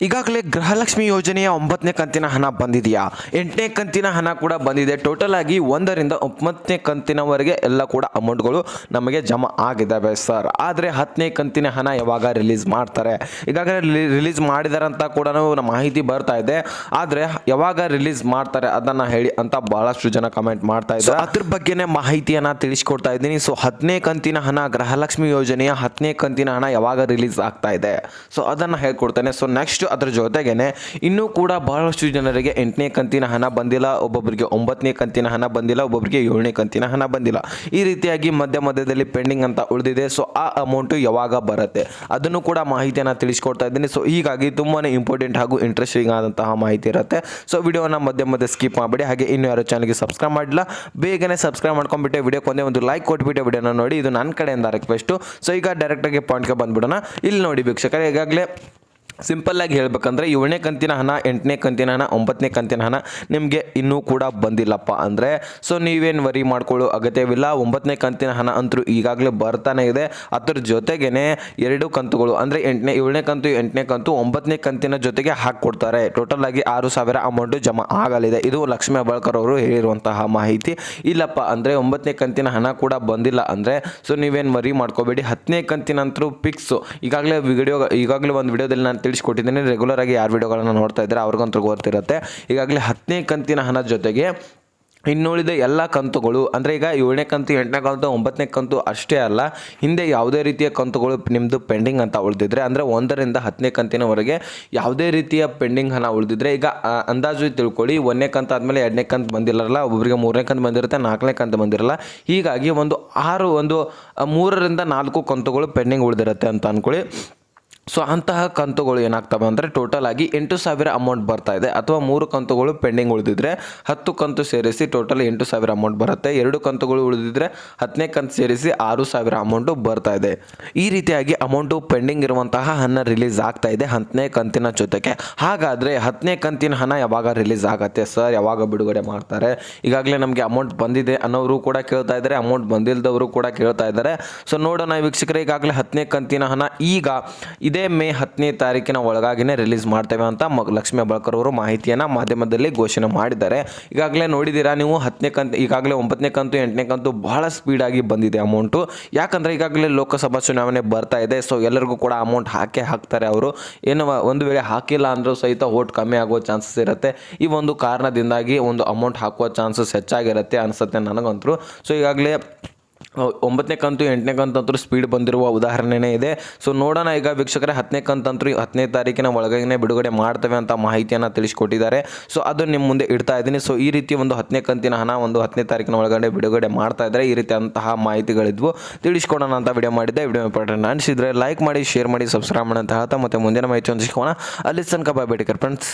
ಈಗಾಗಲೇ ಗೃಹಲಕ್ಷ್ಮಿ ಯೋಜನೆಯ 9ನೇ ಕಂತಿನ ಹಣ ಬಂದಿದೆಯಾ? 8ನೇ ಕಂತಿನ ಹಣ ಕೂಡ ಬಂದಿದೆ. ಟೋಟಲ್ ಆಗಿ 1ರಿಂದ 9ನೇ ಕಂತಿನವರೆಗೆ ಎಲ್ಲ ಕೂಡ ಅಮೌಂಟ್ಗಳು ನಮಗೆ ಜಮಾ ಆಗಿದ್ದಾವೆ ಸರ್. ಆದರೆ 10ನೇ ಕಂತಿನ ಹಣ ಯಾವಾಗ ರಿಲೀಸ್ ಮಾಡ್ತಾರೆ? ಈಗಾಗಲೇ ರಿಲೀಸ್ ಮಾಡಿದಾರೆ ಅಂತ ಕೂಡ ಮಾಹಿತಿ ಬರ್ತಾ ಇದೆ. ಆದರೆ ಯಾವಾಗ ರಿಲೀಸ್ ಮಾಡ್ತಾರೆ ಅದನ್ನು ಹೇಳಿ ಅಂತ ಬಹಳಷ್ಟು ಜನ ಕಮೆಂಟ್ ಮಾಡ್ತಾ ಇದ್ದಾರೆ. ಅದ್ರ ಬಗ್ಗೆನೇ ಮಾಹಿತಿಯನ್ನು ತಿಳಿಸ್ಕೊಡ್ತಾ ಇದ್ದೀನಿ. ಸೊ 10ನೇ ಕಂತಿನ ಹಣ, ಗೃಹಲಕ್ಷ್ಮಿ ಯೋಜನೆಯ 10ನೇ ಕಂತಿನ ಹಣ ಯಾವಾಗ ರಿಲೀಸ್ ಆಗ್ತಾ ಇದೆ ಸೊ ಅದನ್ನು ಹೇಳ್ಕೊಡ್ತೇನೆ. ಸೊ ನೆಕ್ಸ್ಟ್ ಅದ್ರ ಜೊತೆಗೇನೆ ಇನ್ನೂ ಕೂಡ ಬಹಳಷ್ಟು ಜನರಿಗೆ 8ನೇ ಕಂತಿನ ಹಣ ಬಂದಿಲ್ಲ, ಒಬ್ಬೊಬ್ಬರಿಗೆ 9ನೇ ಕಂತಿನ ಹಣ ಬಂದಿಲ್ಲ, ಒಬ್ಬೊಬ್ಬರಿಗೆ 7ನೇ ಕಂತಿನ ಹಣ ಬಂದಿಲ್ಲ. ಈ ರೀತಿಯಾಗಿ ಮಧ್ಯದಲ್ಲಿ ಪೆಂಡಿಂಗ್ ಅಂತ ಉಳಿದಿದೆ. ಸೊ ಆ ಅಮೌಂಟು ಯಾವಾಗ ಬರುತ್ತೆ ಅದನ್ನು ಕೂಡ ಮಾಹಿತಿಯನ್ನು ತಿಳಿಸ್ಕೊಡ್ತಾ ಇದ್ದೀನಿ. ಸೊ ಹೀಗಾಗಿ ತುಂಬಾ ಇಂಪಾರ್ಟೆಂಟ್ ಹಾಗೂ ಇಂಟ್ರೆಸ್ಟಿಂಗ್ ಆದಂತಹ ಮಾಹಿತಿ ಇರುತ್ತೆ. ಸೊ ವಿಡಿಯೋನ ಮಧ್ಯೆ ಸ್ಕಿಪ್ ಮಾಡಬೇಡಿ. ಹಾಗೆ ಇನ್ನು ಯಾರು ಚಾನಲ್ಗೆ ಸಬ್ಸ್ಕ್ರೈಬ್ ಮಾಡಿಲ್ಲ ಬೇಗನೆ ಸಬ್ಸ್ಕ್ರೈಬ್ ಮಾಡ್ಕೊಂಡ್ಬಿಟ್ಟೆ, ವಿಡಿಯೋಕ್ಕೆ ಒಂದು ಲೈಕ್ ಕೊಟ್ಬಿಟ್ಟೆ ವಿಡಿಯೋನ ನೋಡಿ. ಇದು ನನ್ನ ಕಡೆಯಿಂದ ರಿಕ್ವೆಸ್ಟು. ಸೊ ಈಗ ಡೈರೆಕ್ಟಾಗಿ ಪಾಯಿಂಟ್ಗೆ ಬಂದ್ಬಿಡೋಣ. ಇಲ್ಲಿ ನೋಡಿ ವೀಕ್ಷಕರೇ, ಈಗಾಗಲೇ ಸಿಂಪಲ್ಲಾಗಿ ಹೇಳ್ಬೇಕಂದ್ರೆ 7ನೇ ಕಂತಿನ ಹಣ, 8ನೇ ಕಂತಿನ ಹಣ, 9ನೇ ಕಂತಿನ ಹಣ ನಿಮಗೆ ಇನ್ನೂ ಕೂಡ ಬಂದಿಲ್ಲಪ್ಪ ಅಂದರೆ ಸೊ ನೀವೇನು ವರಿ ಮಾಡ್ಕೊಳ್ಳೋ ಅಗತ್ಯವಿಲ್ಲ. 9ನೇ ಕಂತಿನ ಹಣ ಅಂತೂ ಈಗಾಗಲೇ ಬರ್ತಾನೆ ಇದೆ. ಅದ್ರ ಜೊತೆಗೇ 2 ಕಂತುಗಳು ಅಂದರೆ 7ನೇ ಕಂತು, 8ನೇ ಕಂತು 9ನೇ ಕಂತಿನ ಜೊತೆಗೆ ಹಾಕಿಕೊಡ್ತಾರೆ. ಟೋಟಲ್ ಆಗಿ 6,000 ಅಮೌಂಟು ಜಮಾ ಆಗಲಿದೆ. ಇದು ಲಕ್ಷ್ಮೀ ಹೆಬ್ಬಾಳ್ಕರ್ ಅವರು ಹೇಳಿರುವಂತಹ ಮಾಹಿತಿ. ಇಲ್ಲಪ್ಪ ಅಂದರೆ 9ನೇ ಕಂತಿನ ಹಣ ಕೂಡ ಬಂದಿಲ್ಲ ಅಂದರೆ ಸೊ ನೀವೇನು ವರಿ ಮಾಡ್ಕೋಬೇಡಿ. 10ನೇ ಕಂತಿನಂತರೂ ಫಿಕ್ಸು. ಈಗಾಗಲೇ ಒಂದು ವಿಡಿಯೋದಲ್ಲಿ ನಾನು ತಿಳಿಸ್ಕೊಟ್ಟಿದ್ದೀನಿ. ರೆಗ್ಯುಲರ್ ಆಗಿ ಯಾರು ವಿಡಿಯೋಗಳನ್ನು ನೋಡ್ತಾ ಇದ್ದಾರೆ ಅವ್ರಿಗಂತೂ ಗೊತ್ತಿರುತ್ತೆ. ಈಗಾಗಲೇ 10ನೇ ಕಂತಿನ ಹಣದ ಜೊತೆಗೆ ಇನ್ನುಳಿದ ಎಲ್ಲ ಕಂತುಗಳು ಅಂದರೆ ಈಗ 7ನೇ ಕಂತು, 8ನೇ ಕಂತು, 9ನೇ ಕಂತು ಅಷ್ಟೇ ಅಲ್ಲ, ಹಿಂದೆ ಯಾವುದೇ ರೀತಿಯ ಕಂತುಗಳು ನಿಮ್ಮದು ಪೆಂಡಿಂಗ್ ಅಂತ ಉಳಿದಿದ್ರೆ ಅಂದರೆ 1ರಿಂದ 10ನೇ ಕಂತಿನವರೆಗೆ ಯಾವುದೇ ರೀತಿಯ ಪೆಂಡಿಂಗ್ ಹಣ ಉಳಿದಿದ್ರೆ ಈಗ ಅಂದಾಜು ತಿಳ್ಕೊಳ್ಳಿ, 1ನೇ ಕಂತು ಆದಮೇಲೆ 2ನೇ ಕಂತು ಬಂದಿರಲ್ಲ, ಒಬ್ಬರಿಗೆ 3ನೇ ಕಂತು ಬಂದಿರುತ್ತೆ, 4ನೇ ಕಂತು ಬಂದಿರಲ್ಲ. ಹೀಗಾಗಿ ಒಂದು 3ರಿಂದ 4 ಕಂತುಗಳು ಪೆಂಡಿಂಗ್ ಉಳಿದಿರುತ್ತೆ ಅಂತ ಅಂದ್ಕೊಳ್ಳಿ. ಸೊ ಅಂತಹ ಕಂತುಗಳು ಏನಾಗ್ತವೆ ಅಂದರೆ ಟೋಟಲ್ ಆಗಿ 8,000 ಅಮೌಂಟ್ ಬರ್ತಾ ಇದೆ. ಅಥವಾ 3 ಕಂತುಗಳು ಪೆಂಡಿಂಗ್ ಉಳಿದಿದ್ರೆ 10 ಕಂತು ಸೇರಿಸಿ ಟೋಟಲ್ 8,000 ಅಮೌಂಟ್ ಬರುತ್ತೆ. 2 ಕಂತುಗಳು ಉಳಿದಿದ್ರೆ 10ನೇ ಕಂತು ಸೇರಿಸಿ 6,000 ಅಮೌಂಟು ಬರ್ತಾ ಇದೆ. ಈ ರೀತಿಯಾಗಿ ಅಮೌಂಟು ಪೆಂಡಿಂಗ್ ಇರುವಂತಹ ಹಣ ರಿಲೀಸ್ ಆಗ್ತಾ ಇದೆ 10ನೇ ಕಂತಿನ ಜೊತೆಗೆ. ಹಾಗಾದರೆ 10ನೇ ಕಂತಿನ ಹಣ ಯಾವಾಗ ರಿಲೀಸ್ ಆಗುತ್ತೆ ಸರ್, ಯಾವಾಗ ಬಿಡುಗಡೆ ಮಾಡ್ತಾರೆ? ಈಗಾಗಲೇ ನಮಗೆ ಅಮೌಂಟ್ ಬಂದಿದೆ ಅನ್ನೋರು ಕೂಡ ಕೇಳ್ತಾ ಇದ್ದಾರೆ, ಅಮೌಂಟ್ ಬಂದಿಲ್ಲದವರು ಕೂಡ ಕೇಳ್ತಾ ಇದ್ದಾರೆ. ಸೊ ನೋಡೋಣ ವೀಕ್ಷಕರೇ, ಈಗಾಗಲೇ 10ನೇ ಕಂತಿನ ಹಣ ಈಗ ಇದೇ ಮೇ 10ನೇ ತಾರೀಕಿನ ಒಳಗಾಗಿನೇ ರಿಲೀಸ್ ಮಾಡ್ತೇವೆ ಅಂತ ಲಕ್ಷ್ಮೀ ಹೆಬ್ಬಾಳ್ಕರ್ ಅವರು ಮಾಹಿತಿಯನ್ನು ಮಾಧ್ಯಮದಲ್ಲಿ ಘೋಷಣೆ ಮಾಡಿದ್ದಾರೆ. ಈಗಾಗಲೇ ನೋಡಿದ್ದೀರಾ ನೀವು, 10ನೇ ಕಂತು ಈಗಾಗಲೇ 9ನೇ ಕಂತು, 8ನೇ ಕಂತು ಬಹಳ ಸ್ಪೀಡಾಗಿ ಬಂದಿದೆ ಅಮೌಂಟು. ಯಾಕಂದರೆ ಈಗಾಗಲೇ ಲೋಕಸಭಾ ಚುನಾವಣೆ ಬರ್ತಾ ಇದೆ. ಸೊ ಎಲ್ಲರಿಗೂ ಕೂಡ ಅಮೌಂಟ್ ಹಾಕ್ತಾರೆ ಅವರು. ಏನು ಒಂದು ವೇಳೆ ಹಾಕಿಲ್ಲ ಅಂದರೂ ಸಹಿತ ವೋಟ್ ಕಮ್ಮಿ ಆಗೋ ಚಾನ್ಸಸ್ ಇರುತ್ತೆ. ಈ ಒಂದು ಕಾರಣದಿಂದಾಗಿ ಒಂದು ಅಮೌಂಟ್ ಹಾಕುವ ಚಾನ್ಸಸ್ ಹೆಚ್ಚಾಗಿರುತ್ತೆ ಅನಿಸುತ್ತೆ ನನಗಂತೂ. ಸೊ ಈಗಾಗಲೇ 9ನೇ ಕಂತು, 8ನೇ ಕಂತಂತೂ ಸ್ಪೀಡ್ ಬಂದಿರುವ ಉದಾಹರಣೆನೇ ಇದೆ. ಸೊ ನೋಡೋಣ ಈಗ ವೀಕ್ಷಕರೇ, 10ನೇ ಕಂತಂತೂ 10ನೇ ತಾರೀಕಿನ ಒಳಗೇ ಬಿಡುಗಡೆ ಮಾಡ್ತೇವೆ ಅಂತ ಮಾಹಿತಿಯನ್ನು ತಿಳಿಸ್ಕೊಟ್ಟಿದ್ದಾರೆ. ಸೊ ಅದು ನಿಮ್ಮ ಮುಂದೆ ಇಡ್ತಾ ಇದ್ದೀನಿ. ಸೊ ಈ ರೀತಿ ಒಂದು 10ನೇ ಕಂತಿನ ಹಣ 10ನೇ ತಾರೀಕಿನ ಒಳಗಡೆ ಬಿಡುಗಡೆ ಮಾಡ್ತಾ ಇದ್ದಾರೆ. ಈ ರೀತಿ ಅಂತಹ ಮಾಹಿತಿಗಳಿದ್ವು, ತಿಳಿಸ್ಕೊಡೋಣ ಅಂತ ವಿಡಿಯೋ ಮಾಡಿದ್ದೆ. ವಿಡಿಯೋ ಇಂಪಾರ್ಟೆಂಟ್ ಅನಿಸಿದ್ರೆ ಲೈಕ್ ಮಾಡಿ, ಶೇರ್ ಮಾಡಿ, ಸಬ್ಸ್ಕ್ರೈಬ್ ಮಾಡಿ ಅಂತ ಹೇಳ್ತಾ ಮತ್ತೆ ಮುಂದಿನ ಮಾಹಿತಿ ಹೊಂದಿಸ್ಕೋಣ. ಅಲ್ಲಿ ತನಕ ಬಾಯ್, ಫ್ರೆಂಡ್ಸ್.